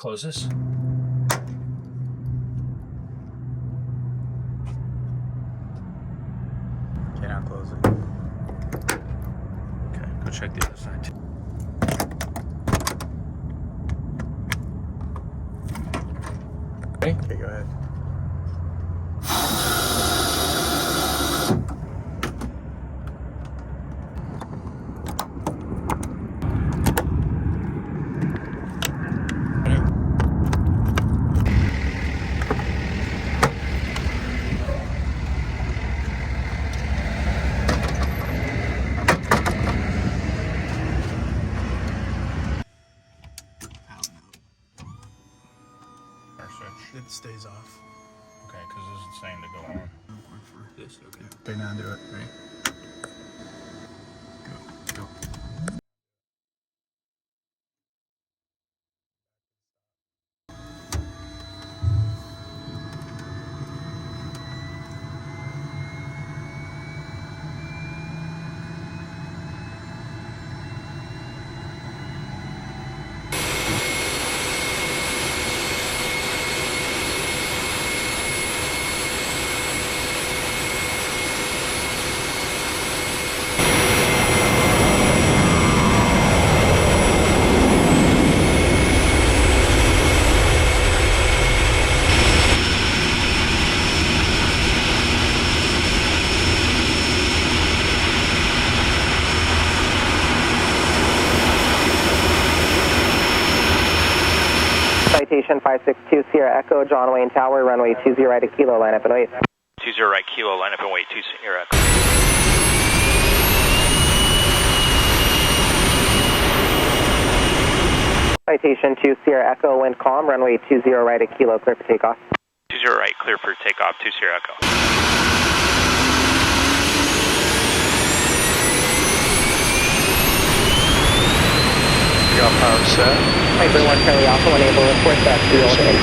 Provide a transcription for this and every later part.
close this? Okay, now close it. Okay, go check the other side too. Okay, Okay, go ahead. It stays off. Okay, because this is saying to go on. For this, okay. Okay, now do it. Ready? Go. Go. Citation 562 Sierra Echo, John Wayne Tower, runway 20 right at Kilo, line up and wait. 20 right Kilo, line up and wait, 2 Sierra Echo. Citation 2 Sierra Echo, wind calm, runway 20 right at Kilo, clear for takeoff. 20 right, clear for takeoff, 2 Sierra Echo. Got power set. Piper 1 Charlie Alpha, unable to report that field in.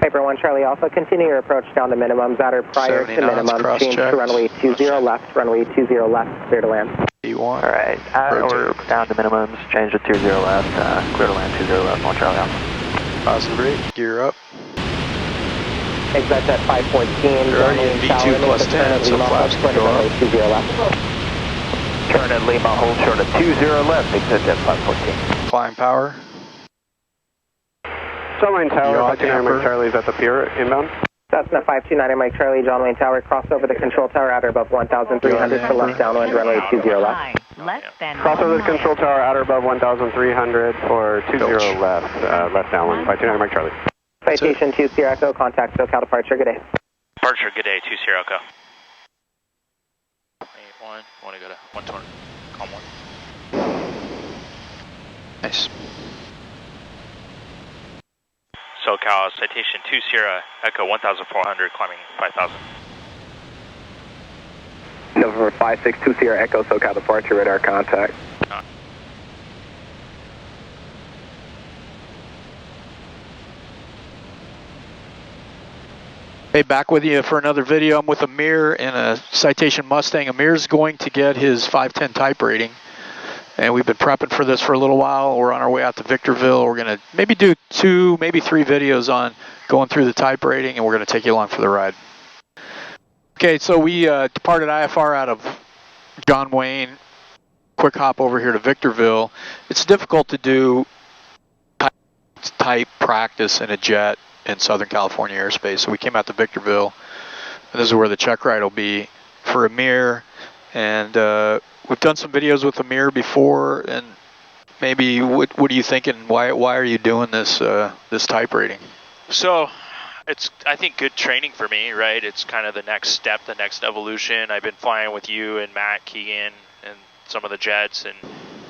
Piper 1 Charlie Alpha, continue your approach down to minimums at or prior to minimum. Change to runway 20 left, runway 20 left, clear to land. E1. Alright, or down to minimums, change to 20 left, clear to land 20 left, 1 Charlie Alpha. Positive brake, gear up. Exit at 514. You're already in V2 plus 10, so flaps can go up. 20 left. Turn at Lima, hold short at 20 left, exit at 514. Flying power. John Wayne Tower, 529 Mike Charlie's at the pier, inbound. Cessna 529 Mike Charlie, John Wayne Tower, cross over the control tower at or above 1,300 for left downwind, runway 20 left. Less than Cross over the control tower at or above 1,300 for 20 left, left downwind, 529 Mike Charlie. Citation 2 Sierra Echo, contact SoCal departure, good day. Departure, good day, 2 Sierra Echo. 81, want to go to 120, calm 1. Nice. SoCal, Citation 2 Sierra Echo, 1,400, climbing 5,000. November 562 Sierra Echo, SoCal departure, radar contact. Hey, back with you for another video. I'm with Amir in a Citation Mustang. Amir's going to get his 510 type rating, and we've been prepping for this for a little while. We're on our way out to Victorville. We're going to maybe do 2, maybe 3 videos on going through the type rating, and we're going to take you along for the ride. Okay, so we departed IFR out of John Wayne. Quick hop over here to Victorville. It's difficult to do type practice in a jet in Southern California airspace. So we came out to Victorville, and this is where the check ride will be for Amir. And we've done some videos with Amir before, and maybe what are you thinking? Why are you doing this this type rating? So, it's, I think, good training for me, right? It's kind of the next step, the next evolution. I've been flying with you and Matt Keegan and some of the jets, and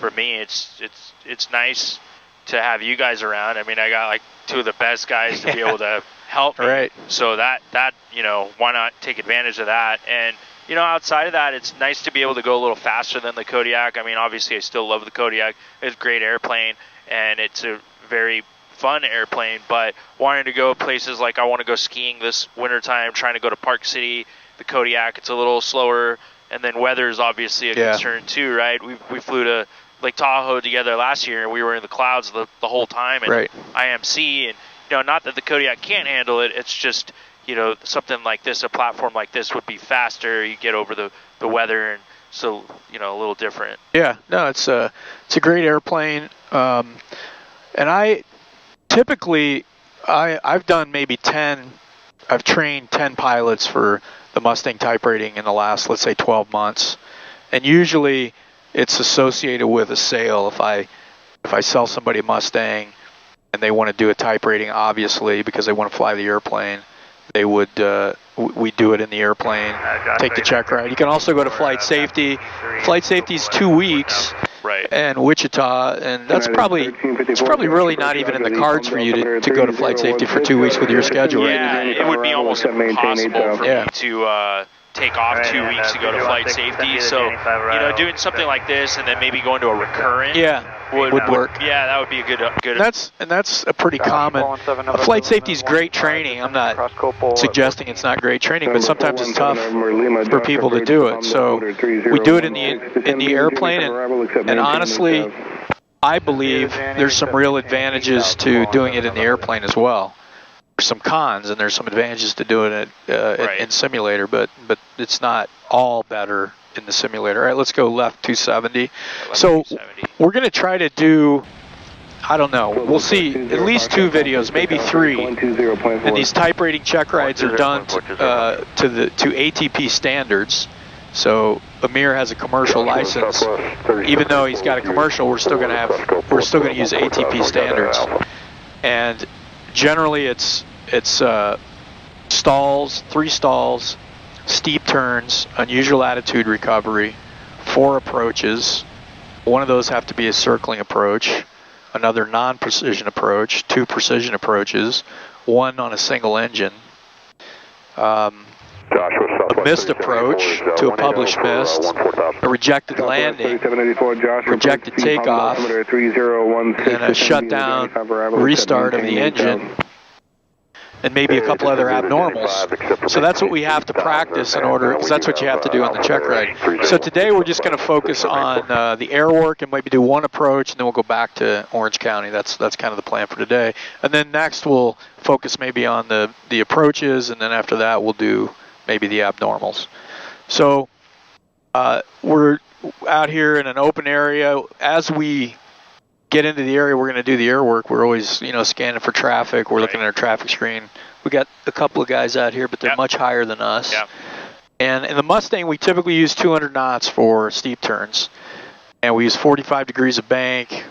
for me, it's nice to have you guys around. I mean, I got like 2 of the best guys to be able to help me. Right. So that you know, why not take advantage of that? And you know, outside of that, it's nice to be able to go a little faster than the Kodiak. I mean, obviously, I still love the Kodiak. It's a great airplane, and it's a very fun airplane, but wanting to go places like I want to go skiing this wintertime, trying to go to Park City, the Kodiak, it's a little slower And then weather is obviously a concern too, right? We flew to Lake Tahoe together last year, and we were in the clouds the whole time, and IMC, and not that the Kodiak can't handle it. It's just something like this, a platform like this, would be faster. You get over the weather, and so a little different. Yeah, no, it's a great airplane, and I typically I've done maybe 10. I've trained 10 pilots for the Mustang type rating in the last, let's say, 12 months, and usually it's associated with a sale. If I sell somebody a Mustang and they want to do a type rating, obviously because they want to fly the airplane, they would we do it in the airplane, take the check ride. You can also go to flight safety. Flight safety is 2 weeks. And Wichita, and it's probably really not even in the cards for you to go to flight safety for 2 weeks with your schedule. Yeah, it would be almost impossible for me to take off 2 weeks to go to flight safety. So, doing something like this and then maybe going to a recurrent would work. Yeah, that would be a good. And that's a pretty common. Flight safety is great training. I'm not suggesting it's not great training, but sometimes it's tough for people to do it. So we do it in the airplane, and honestly, I believe there's some real advantages to doing it in the airplane as well. There's some cons, and there's some advantages to doing it in simulator, but it's not all better in the simulator. All right, let's go left 270. So we're going to try to do, I don't know, we'll see at least 2 videos, maybe 3. And these type rating check rides are done to ATP standards. So Amir has a commercial license. Even though he's got a commercial, we're still going to use ATP standards. And generally it's stalls, 3 stalls, steep turns, unusual attitude recovery, 4 approaches. One of those have to be a circling approach, another non-precision approach, 2 precision approaches, 1 on a single engine, a missed approach to a published missed, a rejected landing, rejected takeoff, and a shutdown restart of the engine, and maybe a couple other abnormals. So that's what we have to practice in order, because that's what you have to do on the check ride. So today we're just going to focus on the air work and maybe do 1 approach, and then we'll go back to Orange County. That's kind of the plan for today. And then next we'll focus maybe on the approaches, and then after that we'll do maybe the abnormals. So we're out here in an open area. As we get into the area we're going to do the air work, we're always scanning for traffic. We're looking at our traffic screen. We got a couple of guys out here, but they're much higher than us. And in the Mustang we typically use 200 knots for steep turns, and we use 45 degrees of bank,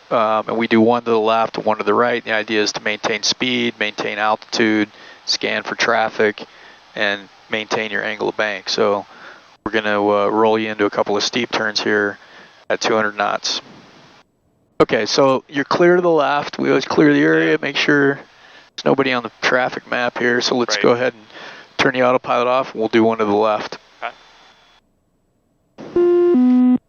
and we do 1 to the left and 1 to the right. The idea is to maintain speed, maintain altitude, scan for traffic, and maintain your angle of bank. So we're going to roll you into a couple of steep turns here at 200 knots. Okay, so you're clear to the left. We always clear the area, make sure there's nobody on the traffic map here. So let's go ahead and turn the autopilot off, and we'll do 1 to the left. Okay. And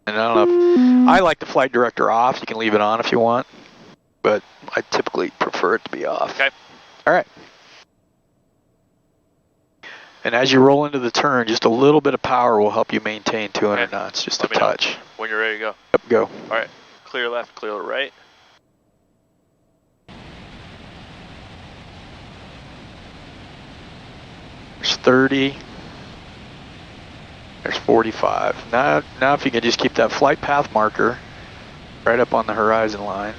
I don't know I like the flight director off. You can leave it on if you want, but I typically prefer it to be off. Okay. All right. And as you roll into the turn, just a little bit of power will help you maintain 200 knots, just a touch. When you're ready to go. Yep, go. All right. Clear left, clear right. There's 30. There's 45. Now if you can just keep that flight path marker right up on the horizon line.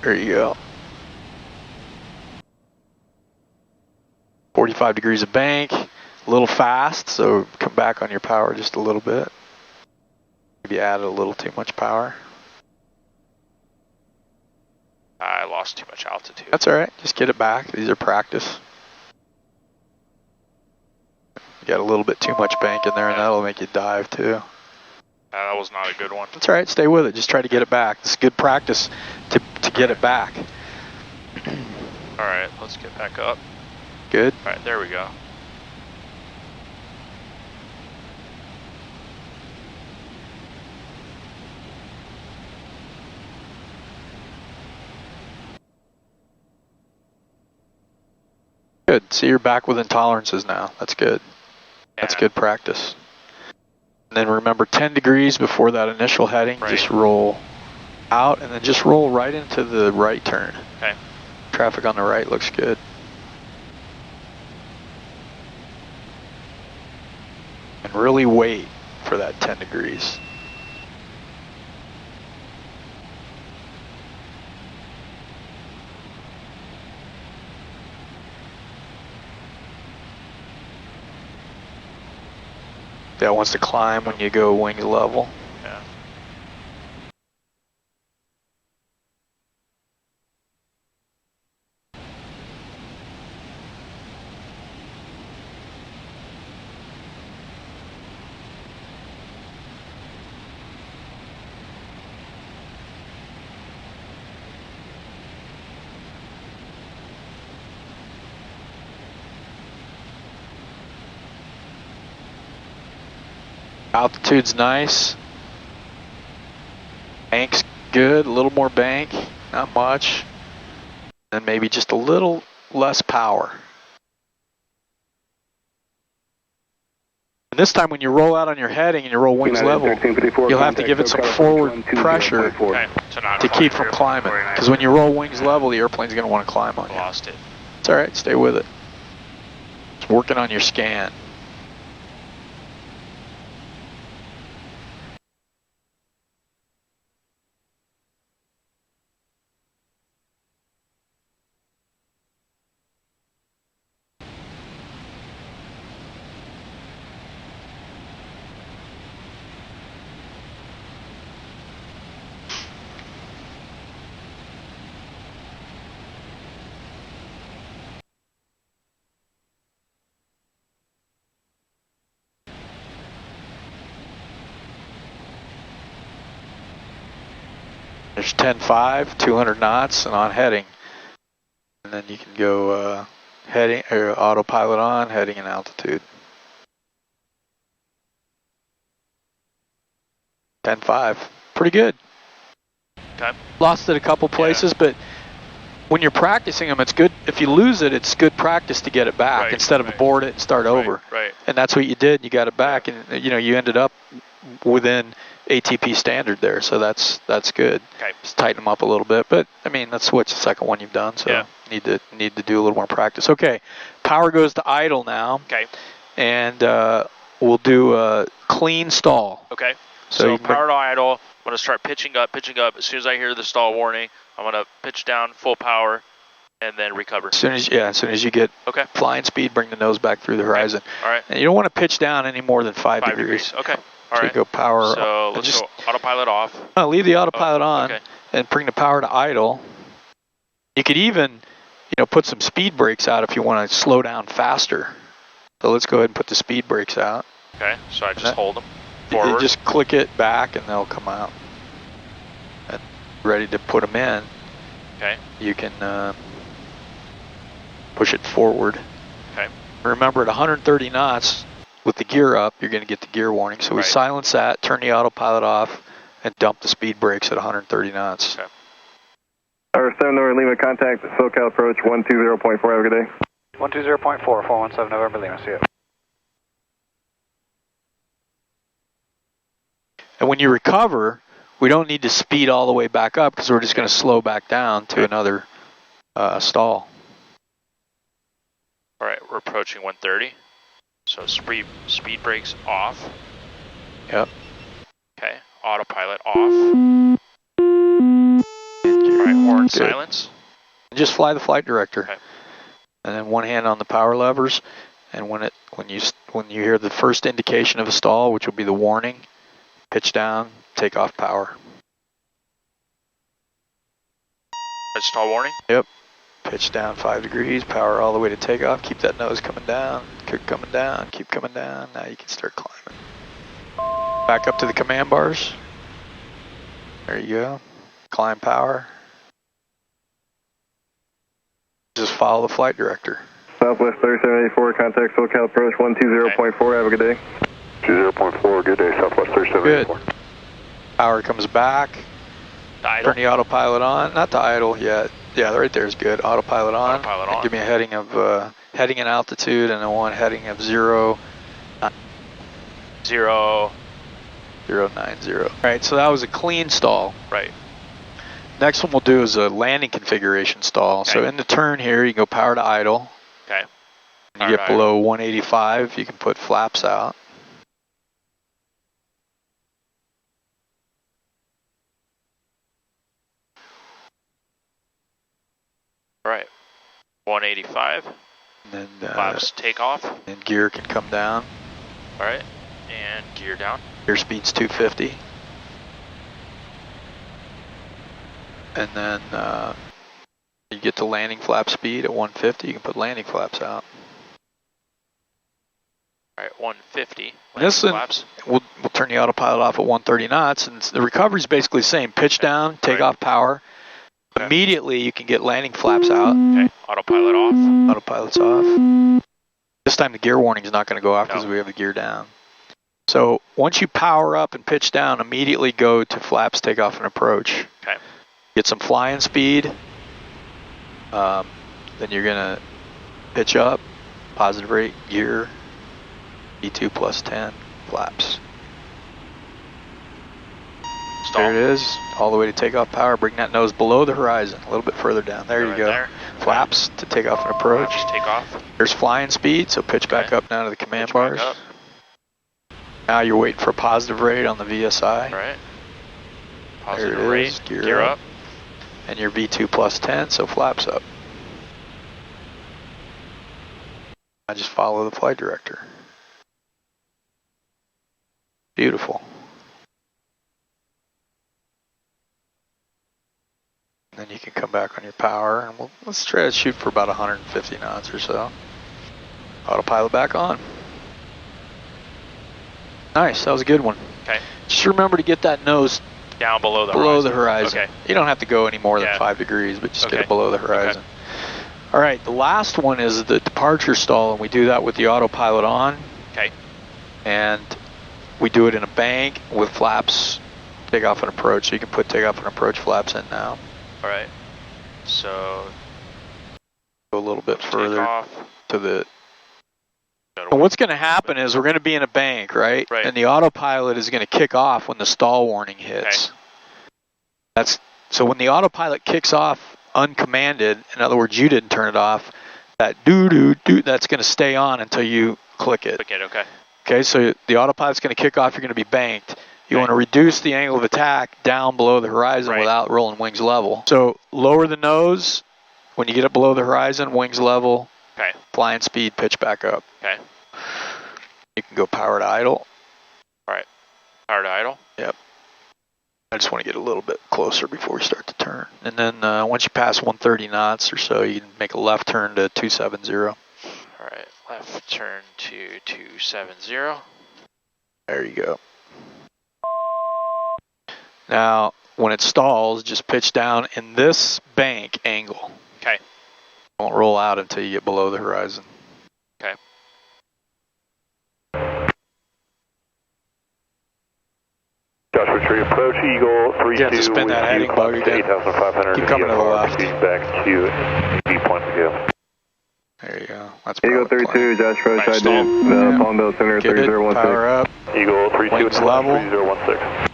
There you go. 45 degrees of bank, a little fast, so come back on your power just a little bit. Maybe added a little too much power. I lost too much altitude. That's all right, just get it back. These are practice. You got a little bit too much bank in there, and that'll make you dive too. That was not a good one. That's all right, stay with it. Just try to get it back. This is good practice to get it back. All right, let's get back up. Good. All right, there we go. Good. See, you're back within tolerances now. That's good. That's good practice. And then remember 10 degrees before that initial heading, just roll out and then just roll right into the right turn. Okay. Traffic on the right looks good. And really wait for that 10 degrees. That wants to climb when you go wings level. Yeah. Altitude's nice. Bank's good, a little more bank, not much. And maybe just a little less power. And this time when you roll out on your heading and you roll wings level, you'll have to give it some forward pressure to keep from climbing. Because when you roll wings level, the airplane's going to want to climb on you. Lost it. It's all right, stay with it. It's working on your scan. There's 10.5, 200 knots, and on heading. And then you can go heading or autopilot on, heading and altitude. 10.5, pretty good. Okay. Lost it a couple places, but when you're practicing them, it's good. If you lose it, it's good practice to get it back instead of abort it and start over. Right. And that's what you did. You got it back, and you ended up within ATP standard there, so that's good. Okay. Just tighten them up a little bit, but I mean that's what's the second one you've done, so need to do a little more practice. Okay, power goes to idle now. Okay. And we'll do a clean stall. Okay. So power to idle. I'm gonna start pitching up. As soon as I hear the stall warning, I'm gonna pitch down full power, and then recover. As soon as you get flying speed, bring the nose back through the horizon. All right. And you don't want to pitch down any more than 5 degrees. Okay. All right. Go power. So let's go autopilot off. Leave the autopilot on and bring the power to idle. You could even, put some speed brakes out if you want to slow down faster. So let's go ahead and put the speed brakes out. Okay. So I just hold them forward. You just click it back and they'll come out. And ready to put them in. Okay. You can push it forward. Okay. Remember, at 130 knots. With the gear up, you're going to get the gear warning. So we silence that, turn the autopilot off, and dump the speed brakes at 130 knots. Okay. Tower 7 November Lima, contact SoCal approach 120.4. Have a good day. 120.4, 417 November Lima, see you. And when you recover, we don't need to speed all the way back up because we're just going to slow back down to another stall. All right, we're approaching 130. So speed brakes off. Yep. Okay, autopilot off. All right, horn silence. Just fly the flight director. Okay. And then one hand on the power levers, and when you hear the first indication of a stall, which will be the warning, pitch down, take off power. That's stall warning? Yep. Pitch down 5 degrees, power all the way to takeoff. Keep that nose coming down, keep coming down, keep coming down. Now you can start climbing. Back up to the command bars. There you go. Climb power. Just follow the flight director. Southwest 3784, contact SoCal approach 120.4. Have a good day. 20.4, good day, Southwest 3784. Good. Power comes back. Turn the autopilot on. Not to idle yet. Yeah, right there is good. Autopilot on. Autopilot on. Give me a heading of heading and altitude, and then one heading of 0, 090. All right, so that was a clean stall. Right. Next one we'll do is a landing configuration stall. Okay. So in the turn here, you can go power to idle. Okay. When you get below 185, you can put flaps out. All right. 185. And then flaps take off. And gear can come down. All right. And gear down. Gear speed's 250. And then you get to landing flap speed at 150. You can put landing flaps out. All right, 150. This one, we'll turn the autopilot off at 130 knots, and the recovery's basically the same. Pitch down, take off power. Okay. Immediately, you can get landing flaps out. Okay, autopilot off. Autopilot's off. This time, the gear warning's not going to go off because we have the gear down. So once you power up and pitch down, immediately go to flaps, take off, and approach. Okay. Get some flying speed. Then you're going to pitch up, positive rate, gear. E2 plus 10, flaps. Stall. There it is, all the way to takeoff power. Bring that nose below the horizon, a little bit further down. There you go. There. Flaps to take off and approach. Flaps, take off. There's flying speed, so pitch back up now to the command bars. Now you're waiting for a positive rate on the VSI. Right. Positive there it rate, is. gear up. And your V2 plus 10, so flaps up. I just follow the flight director. Beautiful. And then you can come back on your power, and let's try to shoot for about 150 knots or so. Autopilot back on. Nice, that was a good one. Okay. Just remember to get that nose down below the horizon. Okay. You don't have to go any more than 5 degrees, but just get it below the horizon. Okay. All right, the last one is the departure stall, and we do that with the autopilot on. Okay. And we do it in a bank with flaps, takeoff and approach. So you can put takeoff and approach flaps in now. All right. So go a little bit further off to the. And what's going to happen is we're going to be in a bank, right? Right. And the autopilot is going to kick off when the stall warning hits. Okay. So when the autopilot kicks off uncommanded, in other words, you didn't turn it off, that doo-doo-doo, that's going to stay on until you click it. Click it, okay. Okay, so the autopilot's going to kick off, you're going to be banked. You want to reduce the angle of attack down below the horizon without rolling wings level. So lower the nose, when you get it below the horizon, wings level, flying speed, pitch back up. Okay. You can go power to idle. All right, power to idle. Yep. I just want to get a little bit closer before we start to turn. And then once you pass 130 knots or so, you can make a left turn to 270. All right, left turn to 270. There you go. Now, when it stalls, just pitch down in this bank angle. Okay. Won't roll out until you get below the horizon. Okay. Joshua Tree approach, Eagle 32. You have to spin that heading bug again. 8,500. Keep coming to the left. Back to V point again. There you go. That's Eagle 32, Josh Roach, I do. The Palm Bill Center 3016. Power up. Eagle 32, wings level. 3016.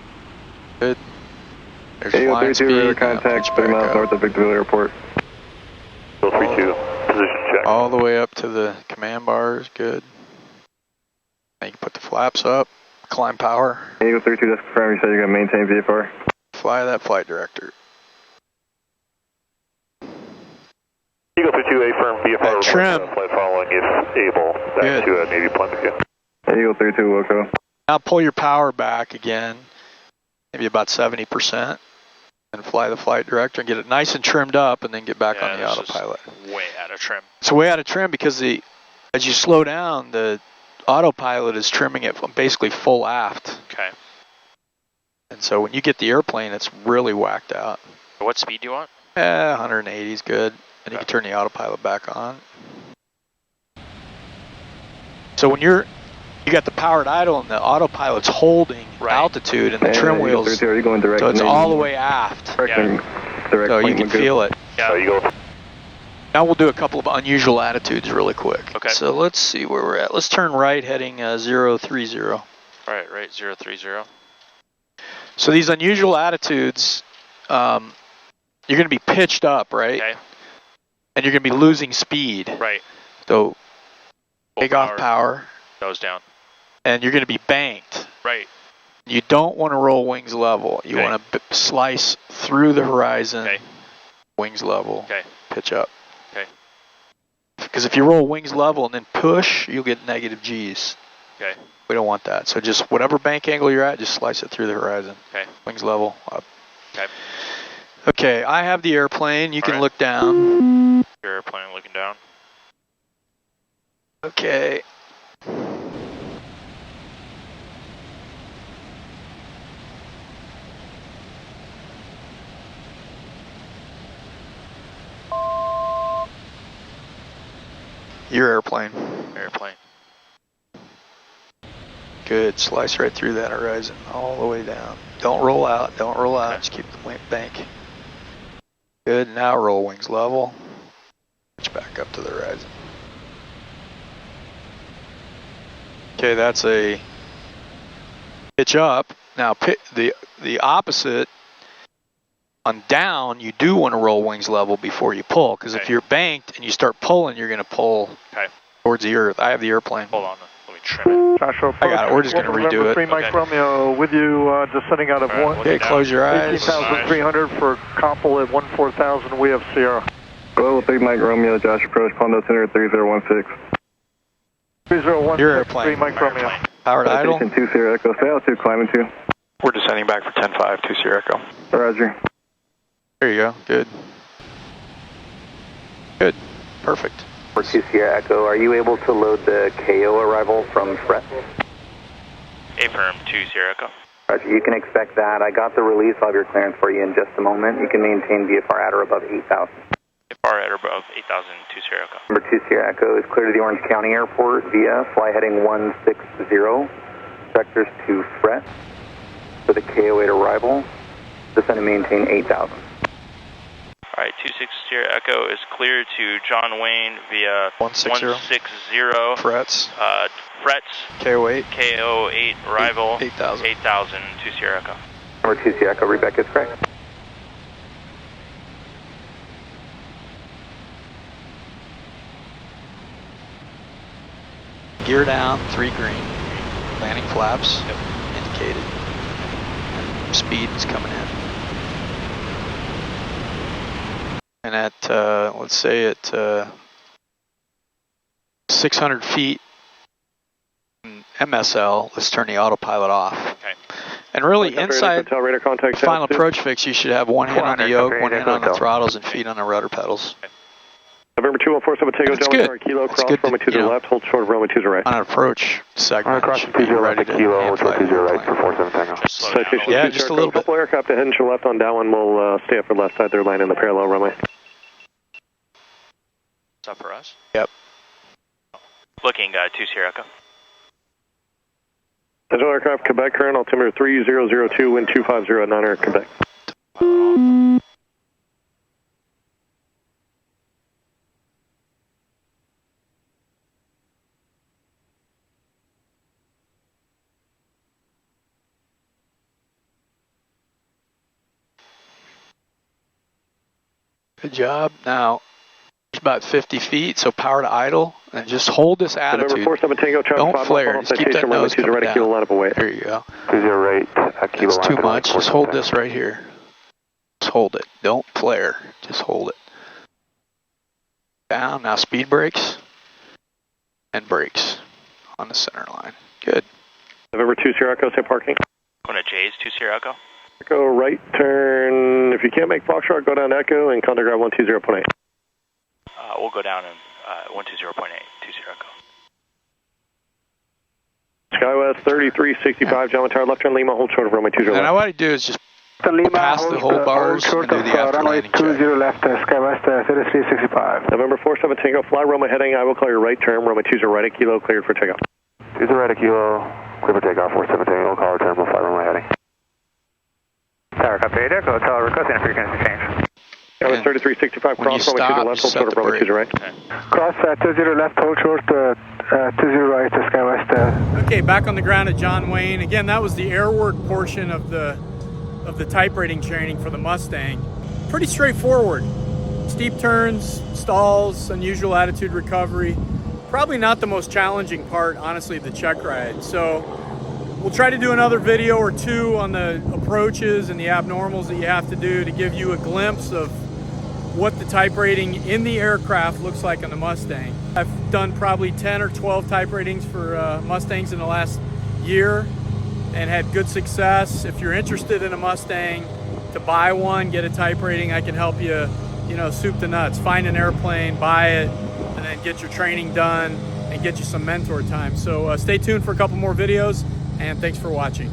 Good. There's Eagle flying 32, speed. river contact, 30 miles north of Victorville Airport. Eagle 32, position check. All the way up to the command bars. Good. Now you can put the flaps up. Climb power. Eagle 32, just confirm you said you're going to maintain VFR. Fly that flight director. Eagle 32, A firm VFR. Trim. Flight following if able. Back to Navy point again. Eagle 32, Wilco. Now pull your power back again, maybe about 70%, and fly the flight director and get it nice and trimmed up, and then get back on the autopilot. Way out of trim. It's way out of trim because as you slow down, the autopilot is trimming it from basically full aft. Okay. And so when you get the airplane, it's really whacked out. What speed do you want? 180 is good. And you can turn the autopilot back on. So when you got the powered idle and the autopilot's holding altitude and the trim wheels, 32, are you going direct so it's all the way aft. direct So you can feel it. Yeah, Eagle. Now we'll do a couple of unusual attitudes really quick. Okay. So let's see where we're at. Let's turn right heading 030. Alright, right, 030. So these unusual attitudes, you're going to be pitched up, right? Okay. And you're going to be losing speed. Right. So take off power. Nose down. And you're going to be banked. Right. You don't want to roll wings level. You want to slice through the horizon, wings level, pitch up. Okay. Because if you roll wings level and then push, you'll get negative G's. Okay. We don't want that. So just whatever bank angle you're at, just slice it through the horizon. Okay. Wings level, up. Okay. Okay, I have the airplane. You can look down. Your airplane looking down. Okay. Your airplane. Airplane. Good. Slice right through that horizon, all the way down. Don't roll out. Don't roll out. Just keep the bank. Good. Now roll wings level. Pitch back up to the horizon. Okay, that's a pitch up. Now the opposite. On down, you do want to roll wings level before you pull, because if you're banked and you start pulling, you're going to pull towards the earth. I have the airplane. Hold on, let me trim it. Joshua, I got it. We're just going to redo it. 3 Mike Romeo with you, descending out of Okay, close your eyes. 18,300 for Koppel at 14,000. We have Sierra. Go 3 Mike Romeo, Josh approach, Pondo Center 3016. 3016. Your airplane. 3 Mike Romeo. Powered idle. 2 Sierra Echo, stay altitude, climbing 2. We're descending back for 10-5, 2 Sierra Echo. Roger. There you go. Good. Good. Perfect. For 2 Sierra Echo, are you able to load the KO arrival from Fret? Affirm, 2 Sierra Echo. Roger, you can expect that. I got the release of your clearance for you in just a moment. You can maintain VFR at or above 8,000. VFR at or above 8,000, 2 Sierra Echo. Number 2 Sierra Echo is clear to the Orange County Airport via fly heading 160, vectors to Fret for the KO8 arrival. Descend and maintain 8,000. Alright, 26 Sierra Echo is clear to John Wayne via 160. Frets. Frets. KO8. KO8 arrival. 8,000. 8,000, 2 Sierra Echo. Number 2 Sierra Echo, Rebecca is correct. Gear down, 3 green. Landing flaps indicated. And speed is coming in. And at, let's say at 600 feet MSL, let's turn the autopilot off. Okay. And really inside final approach fix, you should have one hand on the yoke, one hand on the throttles, and feet on the rudder pedals. November 2147 Tango, Delta Kilo, cross runway 2 to the left, hold short of runway 2 to the right. On an approach segment, cross should be ready to Kilo, hold short 2 to the right for 47 Tango. Citation yeah, just a little bit. Couple aircraft to hinge to left on downwind, we'll stay up for left side, they're landing the parallel runway. What's up for us? Yep. Looking, 2 Sierra Echo. Central aircraft, Quebec, current altimeter 3002, wind 250 at Manor, Quebec. Good job. Now, it's about 50 feet, so power to idle, and just hold this attitude. November 47 Tango, don't flare. Just keep that nose coming down. There you go. 208, That's too much. Just hold this right here. Just hold it. Don't flare. Just hold it. Down. Now speed brakes and brakes on the center line. Good. November 2 Sierra Echo, say parking. Going to J's, 2 Sierra Echo. Echo right turn. If you can't make Foxtrot, go down Echo and contact ground 120.8. We'll go down in 120.8, 2 Sierra Echo. SkyWest 3365, John Tower, left turn Lima, hold short of runway 20 left. And what I do is just pass the whole bars and do the after landing check. 20 left, SkyWest 3365. November 47 Tango, fly runway heading, I will clear your right turn, runway 20 right at Kilo, cleared for takeoff. 20 right at Kilo, clear for takeoff, 47 Tango, call return, we'll fly runway heading. Tower copy, Echo, tower requesting a frequency change. SkyWest 3365, cross runway 20 left, hold short of runway 20 right. Cross 20 left, hold short, Okay, back on the ground at John Wayne. Again, that was the airwork portion of the type rating training for the Mustang. Pretty straightforward. Steep turns, stalls, unusual attitude recovery. Probably not the most challenging part, honestly, the check ride. So we'll try to do another video or two on the approaches and the abnormals that you have to do to give you a glimpse of what the type rating in the aircraft looks like on the Mustang. I've done probably 10 or 12 type ratings for Mustangs in the last year and had good success. If you're interested in a Mustang, to buy one, get a type rating, I can help you, you know, soup to nuts. Find an airplane, buy it, and then get your training done and get you some mentor time. So stay tuned for a couple more videos, and thanks for watching.